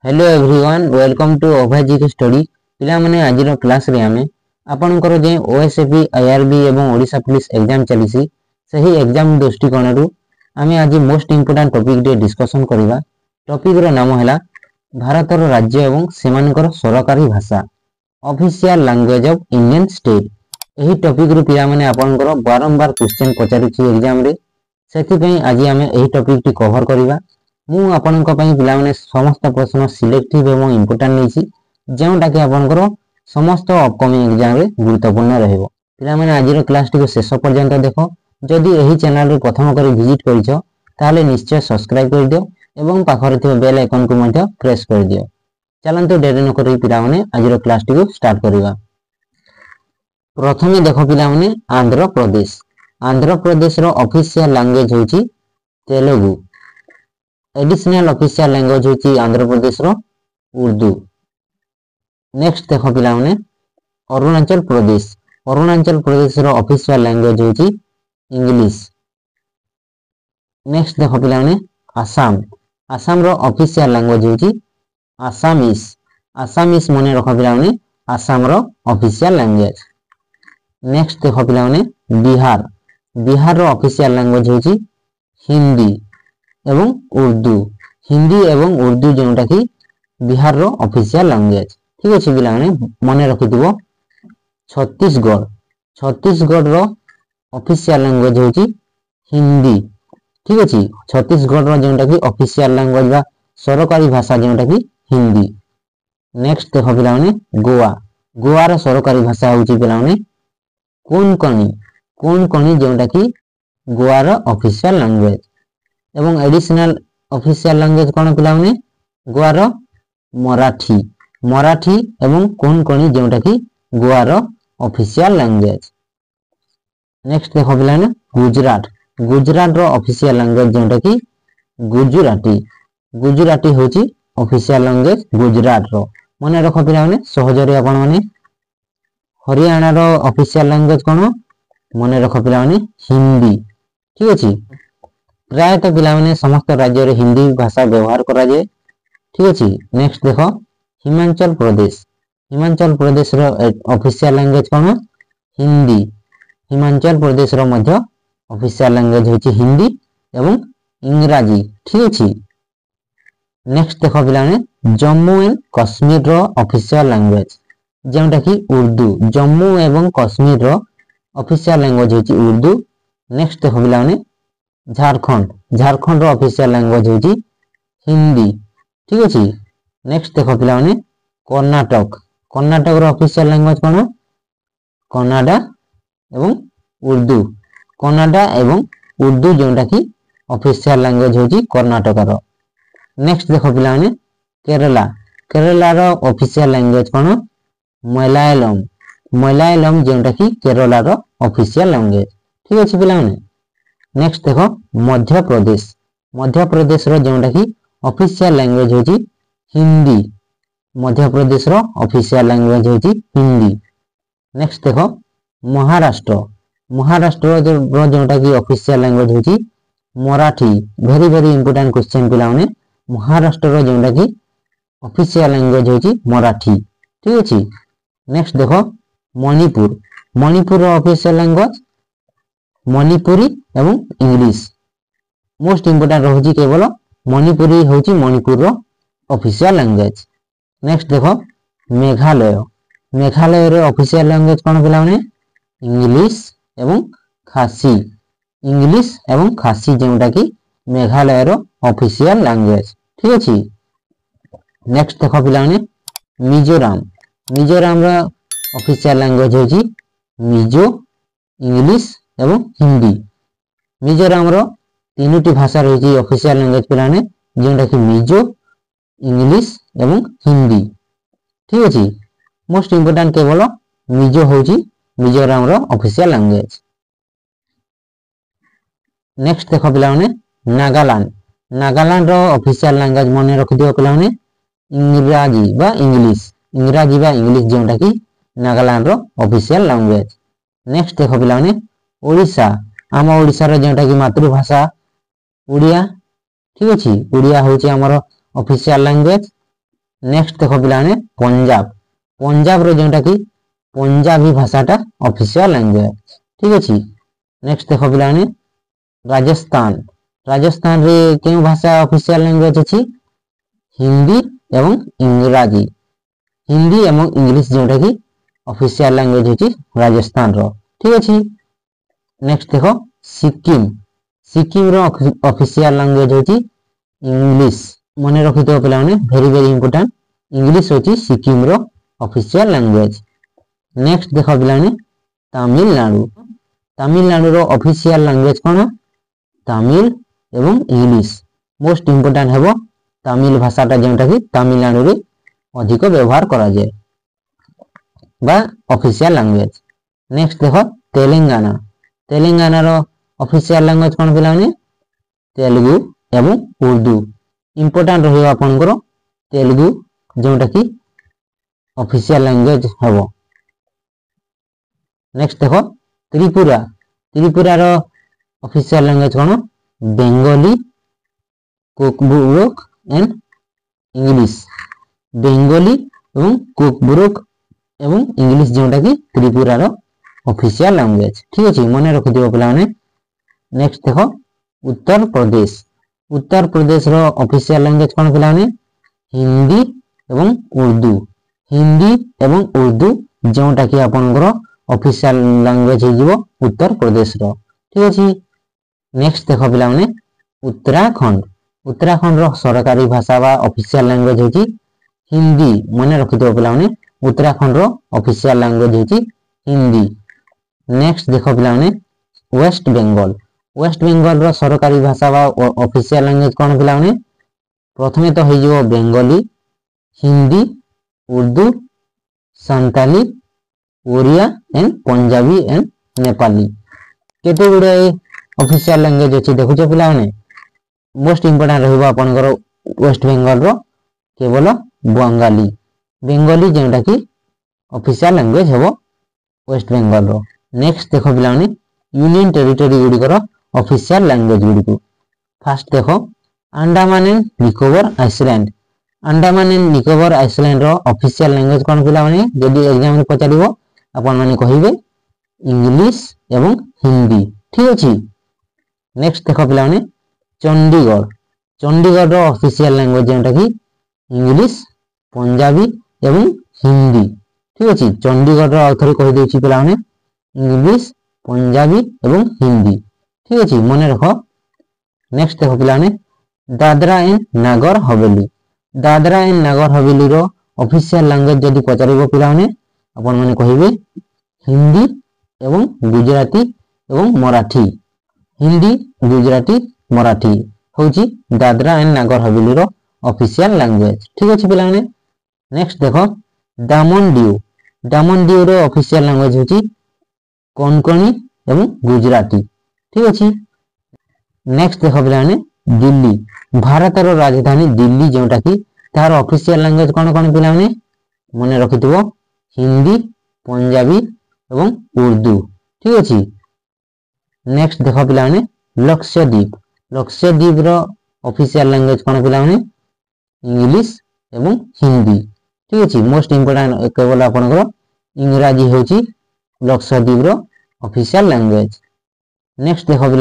Hello everyone welcome to ओभाजी study पिला माने आजिर क्लास रे आमे आपनकर जे ओएसएपी आईआरबी एवं ओडिशा पुलिस एग्जाम चलीसी सही एग्जाम दृष्टिकोण रु आमे आज मोस्ट इंपोर्टेंट टॉपिक डे डिस्कशन करिवा। टॉपिक रो नाम हैला भारतर राज्य एवं सेमानकर सरकारी भाषा official language of Indian state. एही टॉपिक रु पिला माने आपनकर बारंबार क्वेश्चन पचारुछि एग्जाम रे, सेति पई आज आमे एही टॉपिक टी कवर करिवा। मु आपनका पई पिला माने समस्त प्रश्न सिलेक्टिव एवं इंपोर्टेंट नैछि जेउटा कि आपनकर समस्त अपकमिंग एग्जाम रे गुरुत्वपूर्ण रहइबो। पिला माने आजिर क्लास टी को शेष पर्यंत देखो। जदि एही चैनल रे प्रथम करी विजिट करिछो ताले निश्चय सब्सक्राइब कर दियो एवं पाखरे थिबा बेल आइकन को मध्ये प्रेस कर दियो। चलंतु देरी न करी पिला माने आजिर क्लास टी को स्टार्ट करिवा। प्रथमे देखो पिला माने आंध्र प्रदेश। आंध्र प्रदेश रो ऑफिशियल लैंग्वेज होची तेलुगु। एडिशनल ऑफिशियल लैंग्वेज होची आंध्र प्रदेश रो उर्दू। नेक्स्ट देखो पिला माने अरुणाचल प्रदेश। अरुणाचल प्रदेश रो ऑफिशियल लैंग्वेज होची इंग्लिश। नेक्स्ट देखो पिला माने आसाम। आसाम रो ऑफिशियल लैंग्वेज होची आसामीज। आसामीज मने रखो पिला माने आसाम रो ऑफिशियल लैंग्वेज। नेक्स्ट देखो पिला माने बिहार। बिहार रो ऑफिशियल लैंग्वेज होची हिंदी एवं उर्दू। हिंदी एवं उर्दू जोटा कि बिहार रो ऑफिशियल लैंग्वेज। ठीक अछि पिला माने मने रखिथिबो। छत्तीसगढ़। छत्तीसगढ़ रो ऑफिशियल लैंग्वेज होची हिंदी। ठीक अछि छत्तीसगढ़ रो जोटा कि ऑफिशियल लैंग्वेज बा सरकारी भाषा जोटा कि हिंदी। नेक्स्ट देखो पिला माने गोवा। गोवा रो सरकारी भाषा होची पिला माने कोंकणी। कोंकणी जोटा कि गोवा रो ऑफिशियल लैंग्वेज एवं एडिशनल ऑफिशियल लैंग्वेज कोन पिला माने गोवा रो मराठी। मराठी एवं कोंकणी जोटा कि गोवा रो ऑफिशियल लैंग्वेज। नेक्स्ट देखो पिला माने गुजरात। गुजरात रो ऑफिशियल लैंग्वेज जोटा कि गुजराती। गुजराती होची ऑफिशियल लैंग्वेज गुजरात रो। मने रखो पिला माने सहजरे आपण माने हरियाणा रो ऑफिशियल लैंग्वेज कोन मने रखो पिला माने हिंदी। ठीक अछि प्राय तो पिला माने समस्त राज्य रे हिंदी भाषा व्यवहार करा जाय। ठीक अछि नेक्स्ट देखो हिमाचल प्रदेश। हिमाचल प्रदेश रो ऑफिशियल लैंग्वेज कोन हिंदी। हिमाचल प्रदेश रो मध्य ऑफिशियल लैंग्वेज होची हिंदी एवं इंग्रजी। ठीक अछि नेक्स्ट देखो पिला माने जम्मू एंड कश्मीर रो ऑफिशियल लैंग्वेज जेंटा कि उर्दू। जम्मू एवं कश्मीर रो ऑफिशियल लैंग्वेज होची उर्दू। नेक्स्ट देखो पिला माने झारखंड। झारखंड रो ऑफिशियल लैंग्वेज होची हिंदी। ठीक अछि नेक्स्ट देखो पिला माने कर्नाटक। कर्नाटक रो ऑफिशियल लैंग्वेज कोन कन्नड़ा एवं उर्दू। कन्नड़ा एवं उर्दू जोंटा कि ऑफिशियल लैंग्वेज होची कर्नाटक रो। नेक्स्ट देखो पिला माने केरला। केरला रो ऑफिशियल लैंग्वेज कोन मलयालम। मलयालम जोंटा कि केरला रो ऑफिशियल लैंग्वेज। ठीक अछि पिला माने नेक्स्ट देखो मध्य प्रदेश। मध्य प्रदेश रो जोंटा कि ऑफिशियल लैंग्वेज होची हिंदी। मध्य प्रदेश रो ऑफिशियल लैंग्वेज होची हिंदी। नेक्स्ट देखो महाराष्ट्र। महाराष्ट्र रो जोंटा कि ऑफिशियल लैंग्वेज होची Marathi. Very very important question पिला माने महाराष्ट्र रो जोंटा कि ऑफिशियल लैंग्वेज होची मराठी। ठीक अछि नेक्स्ट देखो मणिपुर। मणिपुर रो ऑफिशियल लैंग्वेज मणिपुरी एवं इंग्लिश। मोस्ट इंपोर्टेंट रहउची केवल मणिपुरी होची मणिपुर रो ऑफिशियल लैंग्वेज। नेक्स्ट देखो मेघालय। मेघालय रो ऑफिशियल लैंग्वेज कोन पिला माने इंग्लिश एवं खासी। इंग्लिश एवं खासी जोंटा कि मेघालय रो ऑफिशियल लैंग्वेज। ठीक अछि नेक्स्ट देखो पिला माने मिजोरम। मिजोरम रो ऑफिशियल लैंग्वेज होची मिजो, इंग्लिश एवं हिंदी। मिजोरम रो तीनोटी भाषा रही ऑफिशियल लैंग्वेज पिला माने जोंटा कि मिजो, इंग्लिश एवं हिंदी। ठीक अछि मोस्ट इंपोर्टेंट केवल मिजो होची मिजोरम रो ऑफिशियल लैंग्वेज। नेक्स्ट देखो पिला माने नागालैंड। नागालैंड रो ऑफिशियल लैंग्वेज मने रखि दियो पिला माने इंग्रजी बा इंग्लिश। इंग्रजी बा इंग्लिश जोंटा कि नागालैंड रो ऑफिशियल लैंग्वेज। नेक्स्ट देखो पिला माने ओडिशा। आम ओडिशा रो जोंटा कि मातृभाषा उड़िया। ठीक अछि उड़िया होची हमर ऑफिशियल लैंग्वेज। नेक्स्ट देख पे पंजाब पंजाब रो जोटा कि पंजाबी भाषाटा ऑफिशियल लैंग्वेज ठीक अच्छे। नेक्स्ट देख पे राजस्थान राजस्थान रे क्यों भाषा ऑफिशियल लैंग्वेज अच्छी हिंदी एवं इंग्राजी हिंदी एवं इंग्लिश जोटा कि ऑफिशियल लैंग्वेज होची राजस्थान रो ठीक अच्छे। नेक्स्ट देखो सिक्किम सिक्किम रो ऑफिशियल लैंग्वेज होची इंग्लिश मन रखिथो पे वेरी वेरी इंपोर्टेंट इंग्लिश होची सिक्किम रो ऑफिशियल लैंग्वेज। नेक्स्ट देखो पे तमिलनाडु तमिलनाडु रो ऑफिशियल लैंग्वेज कौन तमिल एवं इंग्लिश मोस्ट इंपोर्टेंट हेबो तमिल भाषाटा जोटा कि तमिलनाडु रे अधिक व्यवहार करा जाए बा ऑफिशियल लैंग्वेज। नेक्स्ट देखो तेलंगाना तेलंगाना रो ऑफिशियल लैंग्वेज कौन पे तेलुगु एवं उर्दू इंपोर्टेंट रही आपनकर तेलुगु जोटा कि ऑफिशियल लैंग्वेज हेबो। नेक्स्ट देखो त्रिपुरा त्रिपुरा रो ऑफिशियल लैंग्वेज कौन बेंगली कुकबुरुक एंड इंग्लिश बेंगली एवं कुकबुरुक एवं इंग्लिश जोटा कि त्रिपुरा रो ऑफिशियल लैंग्वेज ठीक अच्छे मन रखिथो पे। नेक्स्ट देखो उत्तर प्रदेश रो ऑफिशियल लैंग्वेज कौन पे हिंदी एवं उर्दू जोटा कि आपनकर ऑफिशियल लैंग्वेज हो उत्तर प्रदेश रो ठीक अच्छे। नेक्स्ट देखो पे उत्तराखंड रो सरकारी भाषा बा ऑफिशियल लैंग्वेज होची हिंदी मन रखिथो पे उत्तराखंड रो ऑफिशियल लैंग्वेज होची हिंदी। नेक्स्ट देखो पे वेस्ट बेंगल रो सरकारी भाषा बा ऑफिशियल लैंग्वेज कौन पे प्रथमे तो हो बेंगली हिंदी उर्दू संताली ओडिया एंड पंजाबी एंड नेपाली केते गुडे ऑफिशियल लैंग्वेज अच्छी देखुछ पे मोस्ट इंपोर्टेंट रहा वेस्ट बेंगल रो केवल बेंगली जोटा कि ऑफिशियल लैंग्वेज हेबो वेस्ट बेंगल रो। नेक्स्ट देखो पे यूनियन टेरिटरी गुड़िकर ऑफिशियल लैंग्वेज गुड़िक फास्ट देखो अंडमान एंड निकोबर आइसलैंड रो ऑफिशियल लैंग्वेज कौन पे जदि एग्जाम पचार आपण मैंने कहे इंग्लिश एवं हिंदी ठीक अच्छे। नेक्स्ट देखो पे चंडीगढ़ रो ऑफिशियल लैंग्वेज जोटा कि इंग्लिश पंजाबी एवं हिंदी ठीक अच्छे। चंडीगढ़ रो आउथरे कहि देछि पे इंग्लिश पंजाबी एवं हिंदी ठीक अच्छे मन रख। नेक्स्ट देखो पे Dadra and Nagar Haveli row official language जदि पचार पे आपण मैंने कहे हिंदी एवं गुजराती एवं मराठी हिंदी गुजराती मराठी होची Dadra and Nagar Haveli row official language ठीक अच्छे पे। नेक्स्ट देखो दामन डिउ रो ऑफिशियल लैंग्वेज होची कोंकणी एवं गुजराती ठीक अच्छे। नेक्स्ट देखो पे दिल्ली भारत रो राजधानी दिल्ली जोटा कि तार ऑफिशियल लैंग्वेज कौन कौन पे मन रखिथो हिंदी पंजाबी एवं उर्दू ठीक अच्छे। नेक्स्ट देखो पे लक्षद्वीप रो ऑफिशियल लैंग्वेज कौन पे इंग्लिश एवं हिंदी ठीक अच्छे मोस्ट इंपोर्टेंट केवल आपनकर इंग्राजी होची लक्षद्वीप रो ऑफिशियल लैंग्वेज। नेक्स्ट देखो पे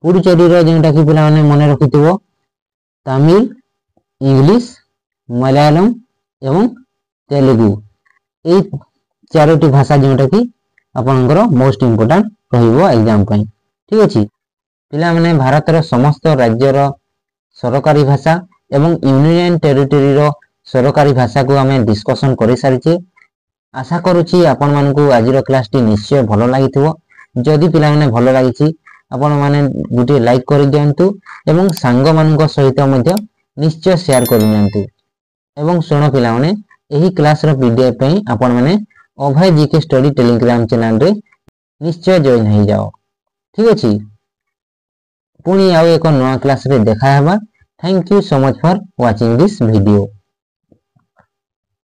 पुडुचेरी रो जोटा कि पे मन रखिथो तमिल इंग्लिश मलयालम एवं तेलुगु ए चारोटी भाषा जोटा कि आपनकर मोस्ट इंपोर्टेंट रहिबो एग्जाम पई ठीक अच्छे। पिला माने भारत रो समस्त राज्य रो सरकारी भाषा एवं यूनियन टेरिटरी रो सरकारी भाषा को आमे डिस्कशन करि सारिचे। आशा करूची आपण मानकू आज रो क्लास टी निश्चय भलो लागिथिबो। जदि पिला माने भलो लागिची आपण माने गुटे लाइक करि दियंतु एवं सांग मानक सहित मध्ये निश्चय शेयर करि नियंतु एवं सुनो पिला माने एही क्लास रो पीडीएफ पई आपण माने अभय जीके स्टडी टेलीग्राम चैनल रे निश्चय जॉइन हो जाओ ठीक अच्छे। पुणी आउ एक नया क्लास रे देखा हेबा। Thank you so much for watching this video.